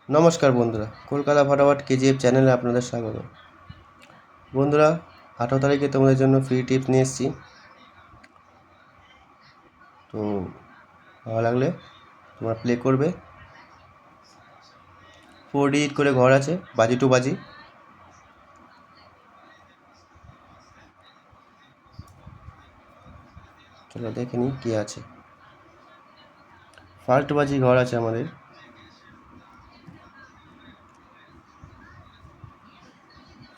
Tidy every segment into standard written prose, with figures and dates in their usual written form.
নমস্কার বন্ধুরা, কলকাতা ফটাফট কেজিএফ চ্যানেলে আপনাদের স্বাগত। বন্ধুরা, 18 তারিখে তোমাদের জন্য ফ্রি টিপস নিয়ে এসেছি। তো ভালো লাগলে তোমরা প্লে করবে। 4 ডিজিট করে ঘর আছে, বাজি টু বাজি। চলো দেখে নিই কী আছে। ফার্স্ট বাজি ঘর আছে আমাদের।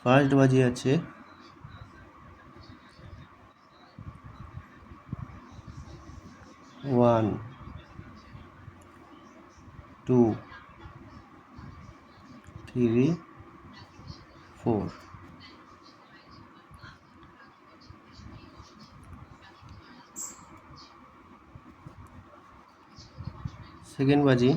ফার্স্ট বাজি আছে 1, 2, 3, 4। সেকেন্ড বাজি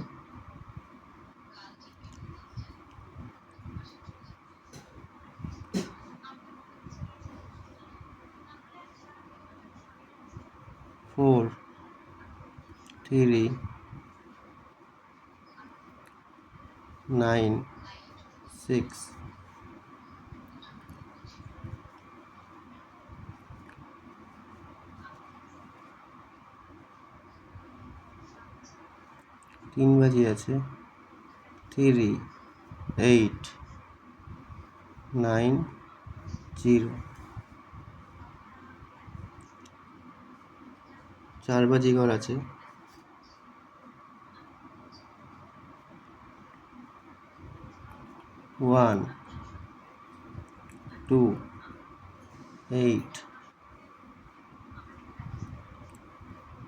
4, 3, 9, 6। তিন বাজি আছে 3, 8, 9, 0। চার বাজি ঘর আছে 1, 2, 8,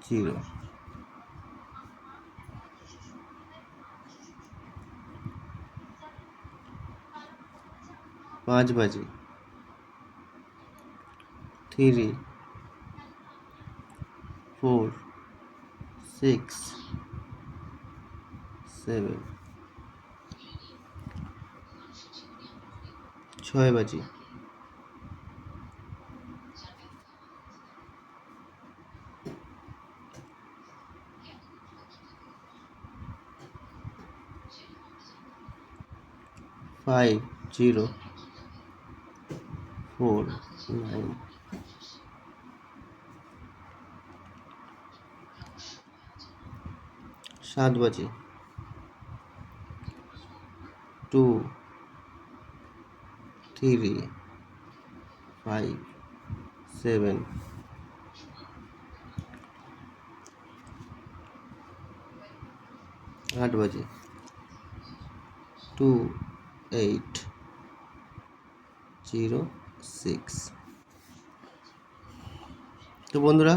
0। পাঁচ বাজি 3, 4, 6, 7। ছয় বাজি 5, 0, 4, 9। সাত বাজি 2, 3, 5, 7। আট বাজি 2, 8, 0, 6। তো বন্ধুরা,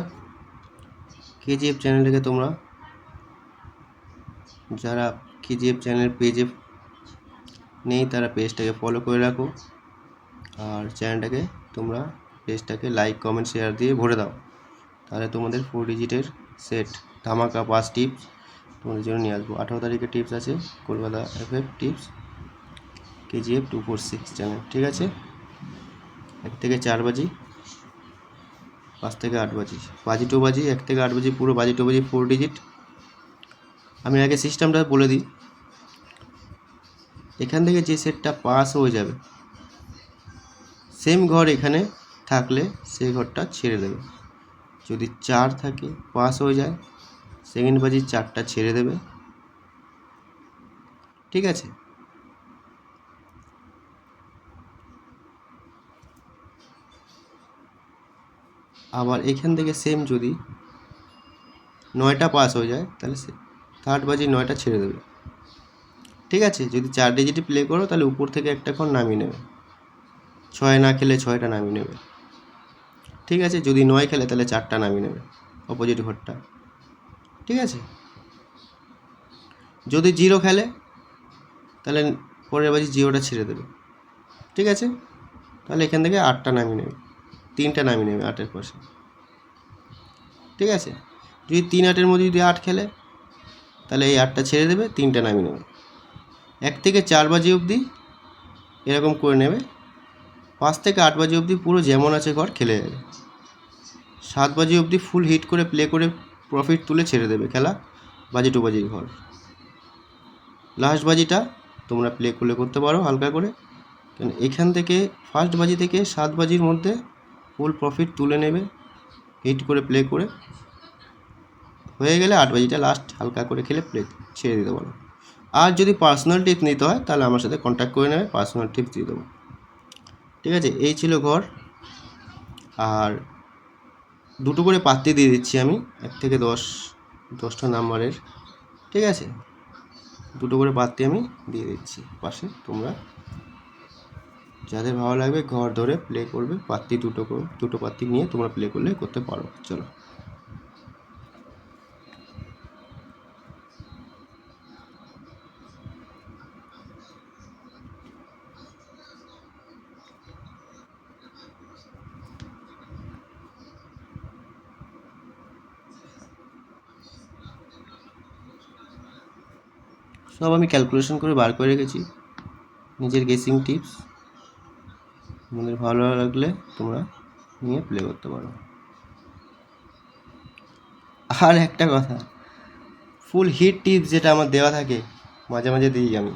কেজিএফ চ্যানেলটাকে তোমরা যারা কেজিএফ চ্যানেল পেজে নেই তারা পেজটাকে ফলো করে রাখো, আর চ্যানেলটাকে তোমরা পেজটাকে লাইক কমেন্ট শেয়ার দিয়ে ভরে দাও। তাহলে তোমাদের 4 ডিজিটের সেট ধামাকা 5 টিপস তোমাদের জন্য নিয়ে আসবো। 18 তারিখে টিপস আছে Kolkata FF tips KGF 246 channel. ঠিক আছে, 1 থেকে 4 বাজি, 5 থেকে 8 বাজি, বাজি টু বাজি, 1 থেকে 8 বাজি, পুরো বাজি টু বাজি 4 ডিজিট। আমি আগে সিস্টেমটা বলে দিই। এখান থেকে যে সেটটা পাস হয়ে যাবে, সেম ঘর এখানে থাকলে সেই ঘরটা ছেড়ে দেবে। যদি 4 থাকে, পাস হয়ে যায়, সেকেন্ড বাজি 4টা ছেড়ে দেবে। ঠিক আছে, আবার এখান থেকে সেম যদি 9টা পাস হয়ে যায় তাহলে থার্ড বাজি 9টা ছেড়ে দেবে। ঠিক আছে, যদি 4 ডিজিটে প্লে করো তাহলে উপর থেকে একটা ঘর নামিয়ে নেবে। 6 না খেলে 6টা নামিয়ে নেবে। ঠিক আছে, যদি 9 খেলে তাহলে 4টা নামিয়ে নেবে অপোজিট ঘরটা। ঠিক আছে, যদি 0 খেলে তাহলে পরের বাজি 0টা ছেড়ে দেবে। ঠিক আছে, তাহলে এখান থেকে 8টা নামিয়ে নেবে, 3টা নামিয়ে নেবে 8-এর পাশে। ঠিক আছে, যদি 3 8-এর মধ্যে যদি 8 খেলে তাহলে এই 8টা ছেড়ে দেবে, 3টা নামিয়ে নেবে। 1 থেকে 4 বাজি অবধি এরকম করে নেবে। 5 থেকে 8 বাজি অবধি পুরো যেমন আছে ঘর খেলে যাবে। 7 বাজি অবধি ফুল হিট করে প্লে করে প্রফিট তুলে ছেড়ে দেবে খেলা, বাজি টু বাজির ঘর। লাস্ট বাজিটা তোমরা প্লে করলে করতে পারো হালকা করে, কেন এখান থেকে ফার্স্ট বাজি থেকে 7 বাজির মধ্যে ফুল প্রফিট তুলে নেবে হিট করে প্লে করে। হয়ে গেলে 8 বাজিটা লাস্ট হালকা করে খেলে প্লে ছেড়ে দিতে পারো। আর যদি পার্সোনাল টিপস নিতে হয় তাহলে আমার সাথে কন্ট্যাক্ট করে নেবে, পার্সোনাল টিপস দিয়ে দেবো। ঠিক আছে, এই ছিল ঘর। আর দুটো করে পাত্তি দিয়ে দিচ্ছি আমি, 1 থেকে 10টা নাম্বারের। ঠিক আছে, দুটো করে পাত্তি আমি দিয়ে দিচ্ছি পাশে। তোমরা যাদের ভালো লাগবে ঘর ধরে প্লে করবে, পাত্তি দুটো পাত্তি নিয়ে তোমরা প্লে করলে করতে পারো। চলো, সব আমি ক্যালকুলেশন করে বার করে রেখেছি, নিজের গেসিং টিপস। তোমাদের ভালো লাগলে তোমরা নিয়ে প্লে করতে পারো। আর একটা কথা, ফুল হিট টিপস যেটা আমার দেওয়া থাকে মাঝে মাঝে দিই আমি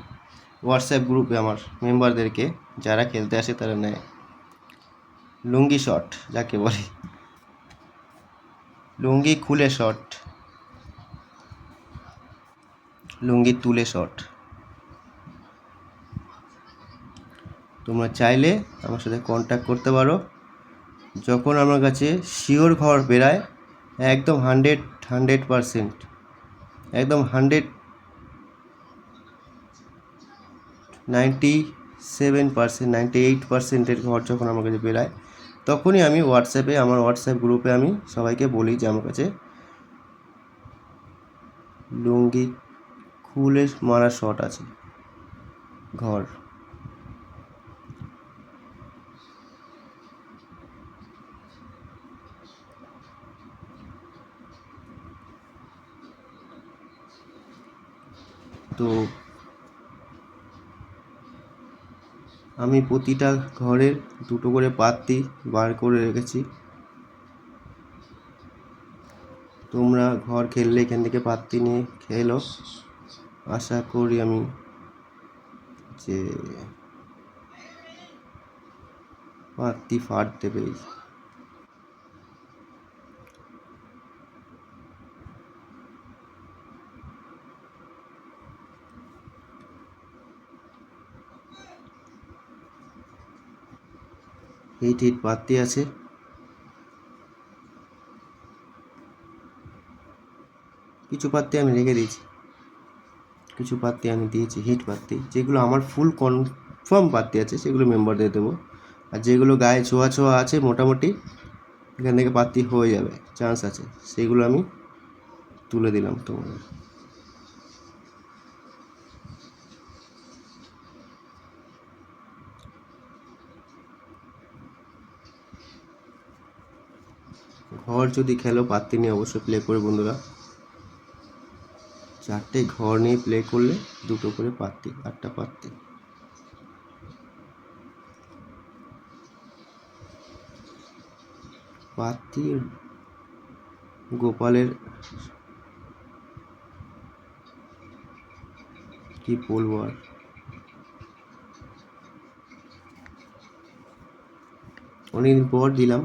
হোয়াটসঅ্যাপ গ্রুপে আমার মেম্বারদেরকে, যারা খেলতে আসে তারা নেয়। লুঙ্গি শট যাকে বলে, লুঙ্গি খুলে শট, লুঙ্গি তুলে শট। তোমরা চাইলে আমার সাথে কন্ট্যাক্ট করতে পারো। যখন আমার কাছে শিওর ঘর বেরায়, একদম 100%, একদম 97%, 98%-এর ঘর যখন আমার কাছে বেরায়, তখনই আমি আমার হোয়াটসঅ্যাপ গ্রুপে আমি সবাইকে বলি যে আমার কাছে লুঙ্গি খুলে মারা শট আছে ঘর। তো আমি প্রতিটা ঘরের দুটো করে পাত্তি বার করে রেখেছি। তোমরা ঘর খেললে এখান থেকে পাত্তি নিয়ে খেলো। আশা করি আমি যে পাত্তি ফাট দেবে। হিট পাত্তি আছে, কিছু পাত্তি আমি রেখে দিয়েছি, কিছু পাত্তি আমি দিয়েছি হিট পাত্তি। যেগুলো আমার ফুল কনফার্ম পাত্তি আছে সেগুলো মেম্বারদের দেবো। আর যেগুলো গায়ে ছোঁয়া ছোঁয়া আছে মোটামুটি এখান থেকে পাত্তি হয়ে যাবে চান্স আছে, সেগুলো আমি তুলে দিলাম তোমাদের। ঘর যদি খেলো পাত্তি নিয়ে অবশ্যই প্লে করে বন্ধুরা। 4টে ঘর নিয়ে প্লে করলে দুটো করে পাত্তি, 8টা পাত্তি। পাত্তি গোপালের কি বলবো আর, অনেকদিন পর দিলাম।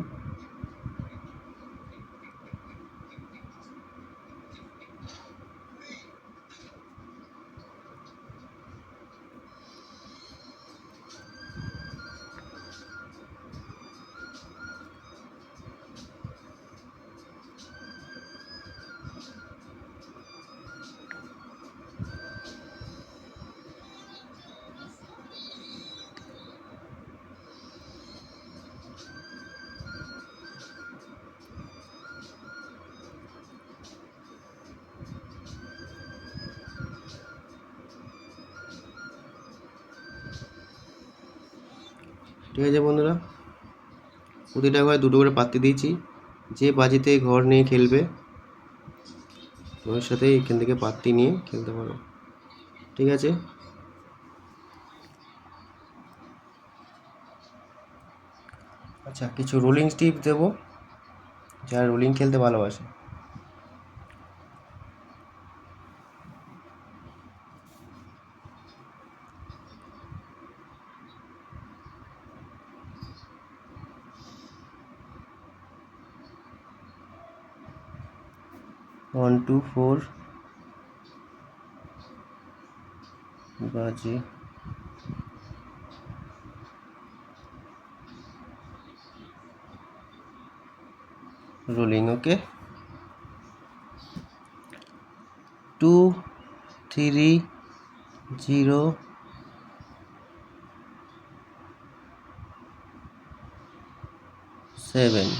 ঠিক আছে বন্ধুরা, প্রতিটা ঘরে দুটো করে পাত্তি দিয়েছি। যে বাজিতে ঘর নিয়ে খেলবে ওর সাথে এখান থেকে পাত্তি নিয়ে খেলতে পারো। ঠিক আছে, আচ্ছা কিছু রোলিং টিপস দেবো যারা রোলিং খেলতে ভালোবাসে। 1 2 4 বাজে রোলিং। ওকে, 2 3 0 7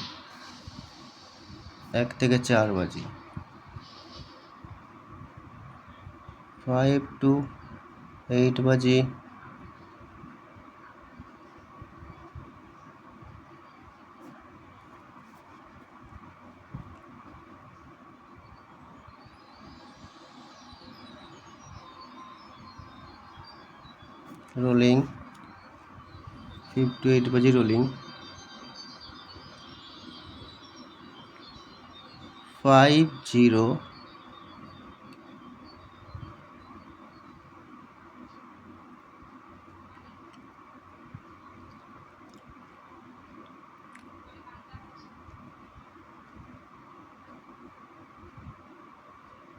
1 থেকে 4 বাজে 5 to 8 বাজে রোলিং। 5 to 8 বাজে রোলিং। 5 0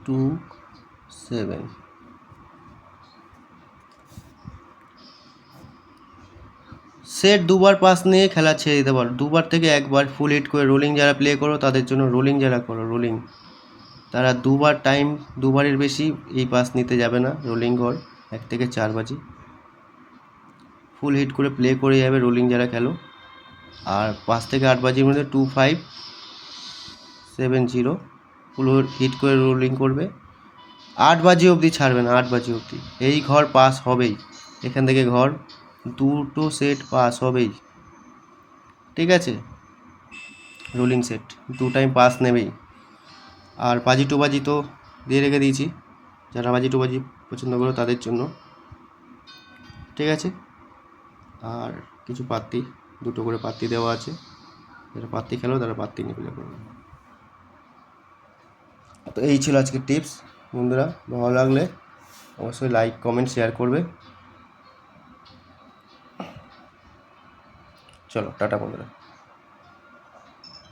2 7 সেট দুবার পাস নিয়ে খেলা ছেড়ে দিতে পারো, দুবার থেকে একবার ফুল হিট করে রোলিং যারা প্লে করো তাদের জন্য, রোলিং যারা করো রোলিং তারা দুবার টাইম, দুবারের বেশি এই পাস নিতে যাবে না। রোলিং ঘর 1 থেকে 4 বাজে ফুল হিট করে প্লে করে যাবে রোলিং যারা খেলো। আর 5 থেকে 8 বাজির মধ্যে 2 5 7 0 ফুল হিট করে রোলিং করবে। 8 বাজে অবধি ছাড়বে না, 8 বাজে অবধি এই ঘর পাস হবেই, এখান থেকে ঘর দুটো সেট পাস হবেই, ঠিক আছে। রোলিং সেট 2 টাইম পাস নেবেই। আর বাজি টু বাজি তো দিয়ে রেখে দিয়েছি, যারা বাজি টু বাজি পছন্দ করো তাদের জন্য, ঠিক আছে। আর কিছু পাত্তি, দুটো করে পাত্তি দেওয়া আছে, যারা পাত্তি খেলো তারা পাত্তি নিয়ে প্লে করবে। তো এই ছিল আজকের টিপস বন্ধুরা, ভালো লাগলে অবশ্যই লাইক কমেন্ট শেয়ার করবে। চলো টাটা বন্ধুরা।